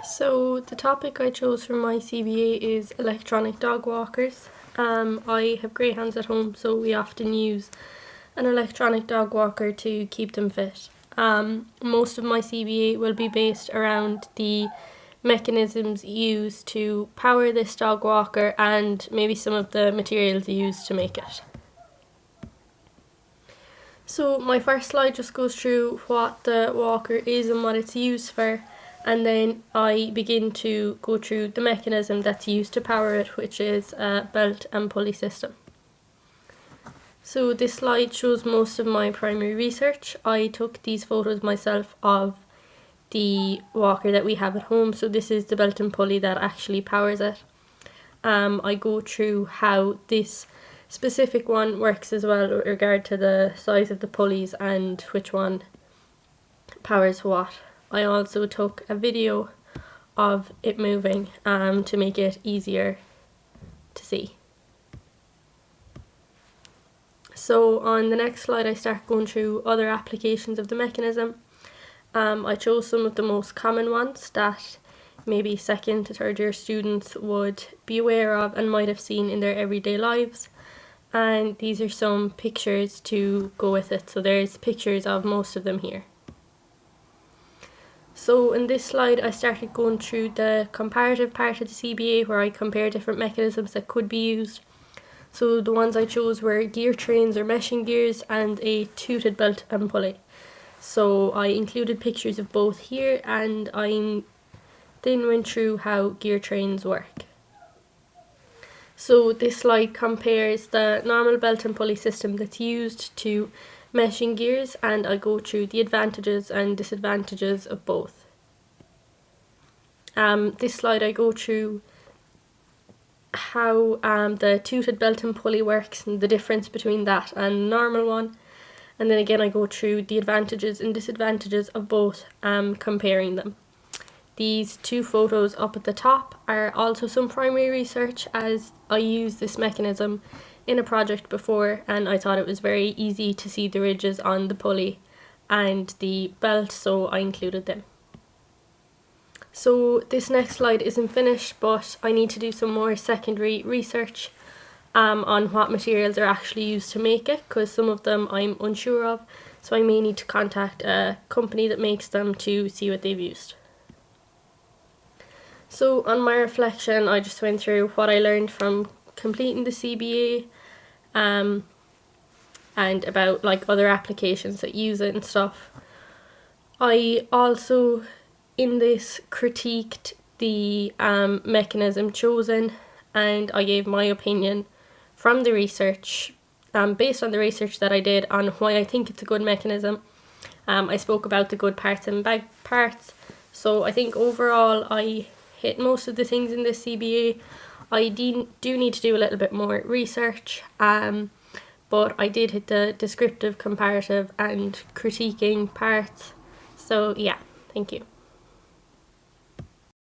So the topic I chose for my CBA is electronic dog walkers. I have greyhounds at home, so we often use an electronic dog walker to keep them fit. Most of my CBA will be based around the mechanisms used to power this dog walker and maybe some of the materials used to make it. So my first slide just goes through what the walker is and what it's used for, and then I begin to go through the mechanism that's used to power it, which is a belt and pulley system. So this slide shows most of my primary research. I took these photos myself of the walker that we have at home, so this is the belt and pulley that actually powers it. I go through how this specific one works as well with regard to the size of the pulleys and which one powers what. I also took a video of it moving to make it easier to see. So on the next slide I start going through other applications of the mechanism. I chose some of the most common ones that maybe second to third year students would be aware of and might have seen in their everyday lives. And these are some pictures to go with it. So there's pictures of most of them here. So in this slide I started going through the comparative part of the CBA where I compare different mechanisms that could be used. So the ones I chose were gear trains or meshing gears and a tooted belt and pulley. So I included pictures of both here, and I then went through how gear trains work. So this slide compares the normal belt and pulley system that's used to meshing gears, and I go through the advantages and disadvantages of both. This slide I go through how the tooted belt and pulley works and the difference between that and normal one. And then again I go through the advantages and disadvantages of both, comparing them. These two photos up at the top are also some primary research, as I used this mechanism in a project before and I thought it was very easy to see the ridges on the pulley and the belt, so I included them. So this next slide isn't finished, but I need to do some more secondary research on what materials are actually used to make it, because some of them I'm unsure of, so I may need to contact a company that makes them to see what they've used. So on my reflection I just went through what I learned from completing the CBA and about like other applications that use it and stuff. I also in this critiqued the mechanism chosen, and I gave my opinion from the research, based on the research that I did on why I think it's a good mechanism. I spoke about the good parts and bad parts. So I think overall I hit most of the things in this CBA. I do need to do a little bit more research, but I did hit the descriptive, comparative and critiquing parts. So yeah, thank you.